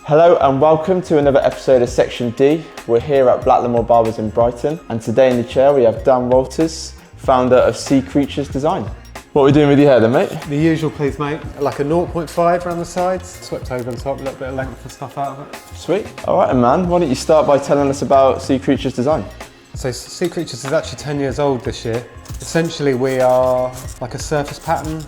Hello and welcome to another episode of Section D. We're here at Mural Barbers in Brighton, and today in the chair we have Dan Walters, founder of Sea Creatures Design. What are we doing with your hair then, mate? The usual please, mate. Like a 0.5 around the sides, swept over the top, a little bit of length and stuff out of it. Sweet. All right, man, why don't you start by telling us about Sea Creatures Design? So Sea Creatures is actually 10 years old this year. Essentially we are like a surface pattern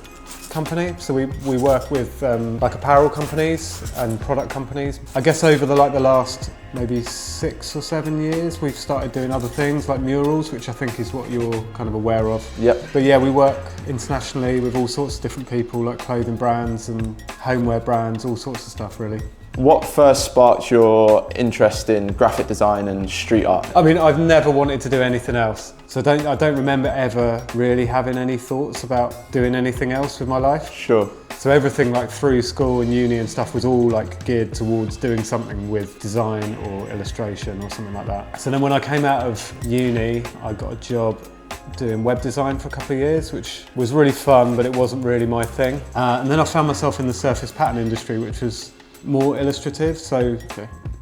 company, so we work with like apparel companies and product companies. I guess over the last maybe 6 or 7 years we've started doing other things like murals, which I think is what you're kind of aware of. Yep. But yeah, we work internationally with all sorts of different people, like clothing brands and homeware brands, all sorts of stuff really. What first sparked your interest in graphic design and street art? I mean, I've never wanted to do anything else. So I don't remember ever really having any thoughts about doing anything else with my life. Sure. So everything like through school and uni and stuff was all like geared towards doing something with design or illustration or something like that. So then when I came out of uni, I got a job doing web design for a couple of years, which was really fun, but it wasn't really my thing. And then I found myself in the surface pattern industry, which was more illustrative, so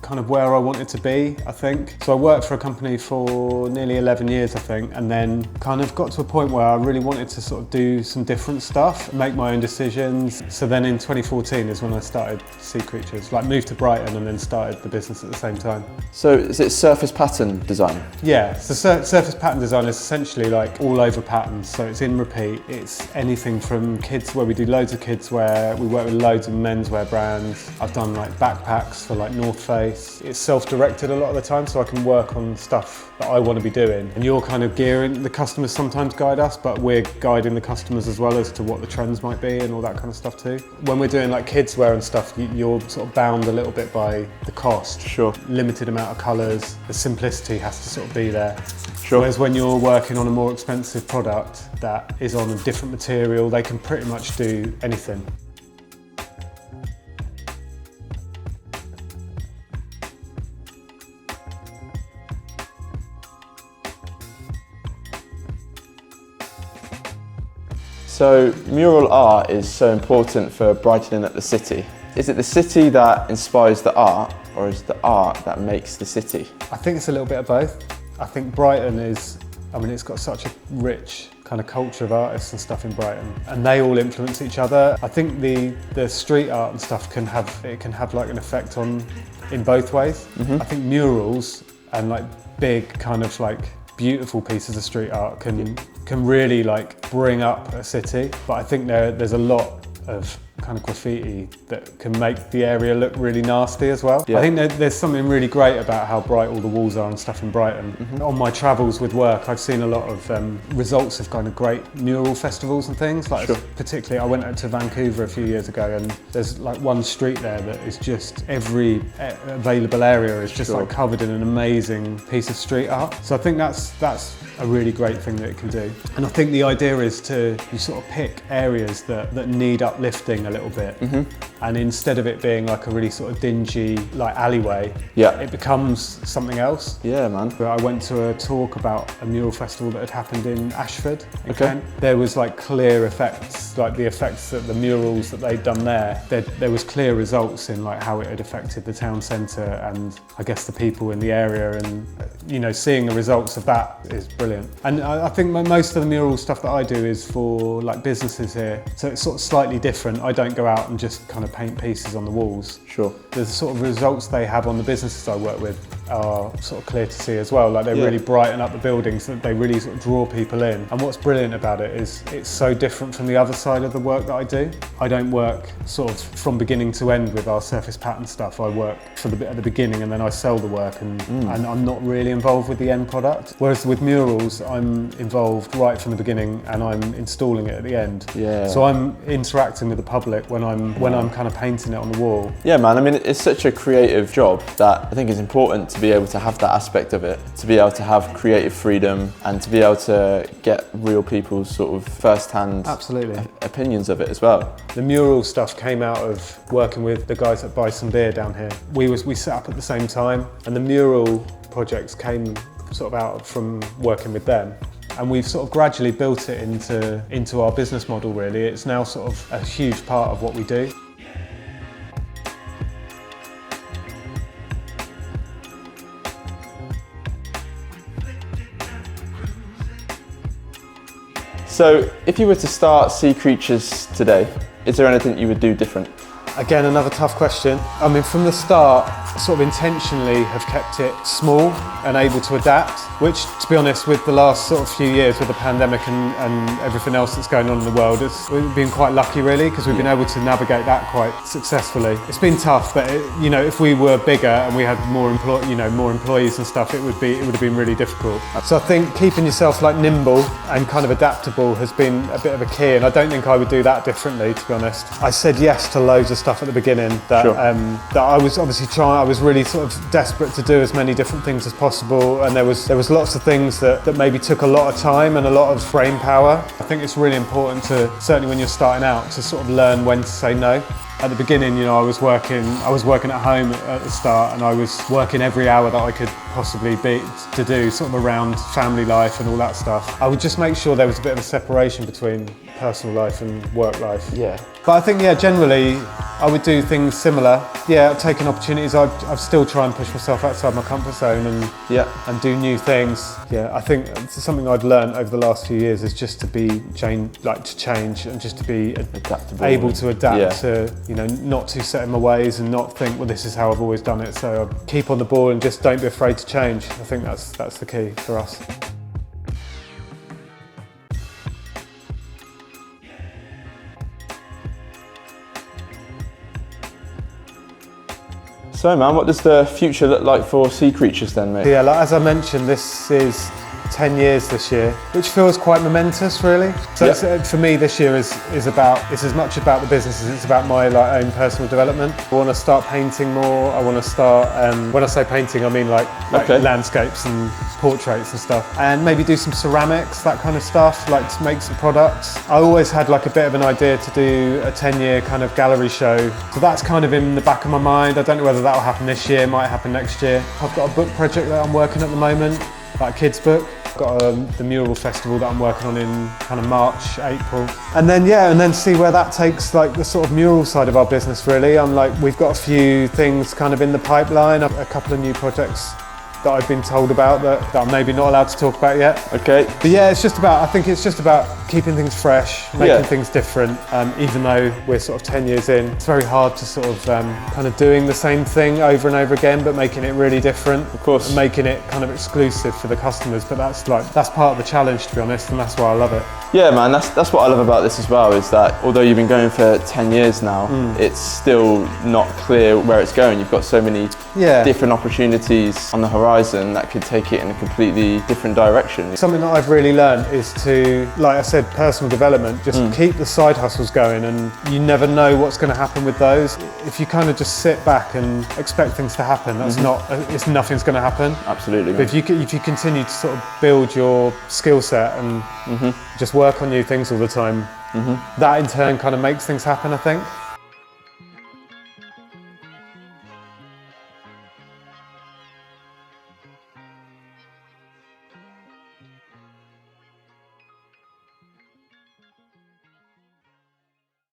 kind of where I wanted to be, I think. So I worked for a company for nearly 11 years, I think, and then kind of got to a point where I really wanted to sort of do some different stuff, make my own decisions. So then in 2014 is when I started Sea Creatures, like moved to Brighton and then started the business at the same time. So is it surface pattern design? Yeah, so surface pattern design is essentially like all over patterns, so it's in repeat. It's anything from kids, where we do loads of kids wear, we work with loads of menswear brands. I've done like backpacks for like North Face. It's self-directed a lot of the time, so I can work on stuff that I want to be doing. And you're kind of gearing, the customers sometimes guide us, but we're guiding the customers as well as to what the trends might be and all that kind of stuff too. When we're doing like kids wear and stuff, you're sort of bound a little bit by the cost. Sure. Limited amount of colours, the simplicity has to sort of be there. Sure. Whereas when you're working on a more expensive product that is on a different material, they can pretty much do anything. So mural art is so important for brightening up the city. Is it the city that inspires the art, or is it the art that makes the city? I think it's a little bit of both. I think Brighton is, I mean, it's got such a rich kind of culture of artists and stuff in Brighton, and they all influence each other. I think the street art and stuff can have like an effect in both ways. I think murals and like big kind of like beautiful pieces of street art can really like bring up a city, but I think there's a lot of kind of graffiti that can make the area look really nasty as well. Yeah. I think there's something really great about how bright all the walls are and stuff in Brighton. On my travels with work, I've seen a lot of results of kind of great mural festivals and things. Like particularly, I went out to Vancouver a few years ago, and there's like one street there that is just every available area is just like covered in an amazing piece of street art. So I think that's a really great thing that it can do. And I think the idea is you sort of pick areas that need uplifting a little bit, and instead of it being like a really sort of dingy like alleyway, it becomes something else. Yeah, man. I went to a talk about a mural festival that had happened in Ashford in Kent. There was like clear effects, like the effects that the murals that they'd done there was clear results in like how it had affected the town centre and I guess the people in the area, and you know, seeing the results of that is brilliant. And I think most of the mural stuff that I do is for like businesses here, so it's sort of slightly different. I don't go out and just kind of paint pieces on the walls. Sure. The sort of results they have on the businesses I work with are sort of clear to see as well. Like they really brighten up the buildings, that they really sort of draw people in. And what's brilliant about it is it's so different from the other side of the work that I do. I don't work sort of from beginning to end with our surface pattern stuff. I work at the beginning and then I sell the work, and I'm not really involved with the end product. Whereas with murals, I'm involved right from the beginning and I'm installing it at the end. Yeah. So I'm interacting with the public when I'm kind of painting it on the wall. Yeah, man. I mean, it's such a creative job that I think it's important to be able to have that aspect of it, to be able to have creative freedom and to be able to get real people's sort of first-hand opinions of it as well. The mural stuff came out of working with the guys at Buy Some Beer down here. We set up at the same time, and the mural projects came sort of out from working with them. And we've sort of gradually built it into our business model really. It's now sort of a huge part of what we do. So if you were to start Sea Creatures today, is there anything you would do different? Again, another tough question. I mean, from the start, sort of intentionally have kept it small and able to adapt, which, to be honest, with the last sort of few years with the pandemic and everything else that's going on in the world, we've been quite lucky really, because we've been able to navigate that quite successfully. It's been tough, but you know, if we were bigger and we had more employees and stuff, it would have been really difficult. So I think keeping yourself like nimble and kind of adaptable has been a bit of a key, and I don't think I would do that differently, to be honest. I said yes to loads of stuff at the beginning that that I was obviously trying. I was really sort of desperate to do as many different things as possible, and there was lots of things that maybe took a lot of time and a lot of brain power. I think it's really important to, certainly when you're starting out, to sort of learn when to say no. At the beginning, you know, I was working at home at the start, and I was working every hour that I could possibly be to do, sort of around family life and all that stuff. I would just make sure there was a bit of a separation between personal life and work life. Yeah. But I think, yeah, generally I would do things similar. Yeah, taking opportunities. I've still try and push myself outside my comfort zone and do new things. Yeah, I think something I've learned over the last few years is just to be change and just to be adaptable, able to adapt to, you know, not too set in my ways and not think, well, this is how I've always done it. So I keep on the ball and just don't be afraid to change. I think that's the key for us. So man, what does the future look like for Sea Creatures then, mate? Yeah, like, as I mentioned, this is 10 years this year, which feels quite momentous really. So for me this year is as much about the business as it's about my own personal development. I want to start painting more. I want to start, when I say painting I mean like landscapes and portraits and stuff, and maybe do some ceramics, that kind of stuff, like to make some products. I always had like a bit of an idea to do a 10-year kind of gallery show, so that's kind of in the back of my mind. I don't know whether that will happen this year, might happen next year. I've got a book project that I'm working at the moment, like a kids book. I've got the Mural festival that I'm working on in kind of March, April. And then see where that takes, like the sort of mural side of our business really. We've got a few things kind of in the pipeline, a couple of new projects that I've been told about that I'm maybe not allowed to talk about yet. Okay. But yeah, I think it's just about keeping things fresh, making things different. Even though we're sort of 10 years in, it's very hard to sort of kind of doing the same thing over and over again, but making it really different. Of course. And making it kind of exclusive for the customers. But that's part of the challenge, to be honest, and that's why I love it. Yeah, man, that's what I love about this as well, is that although you've been going for 10 years now, it's still not clear where it's going. You've got so many different opportunities on the horizon that could take it in a completely different direction. Something that I've really learned is to, like I said, personal development, just keep the side hustles going, and you never know what's going to happen with those. If you kind of just sit back and expect things to happen, that's nothing's going to happen. Absolutely. But if you continue to sort of build your skill set and just work on new things all the time, that in turn kind of makes things happen, I think.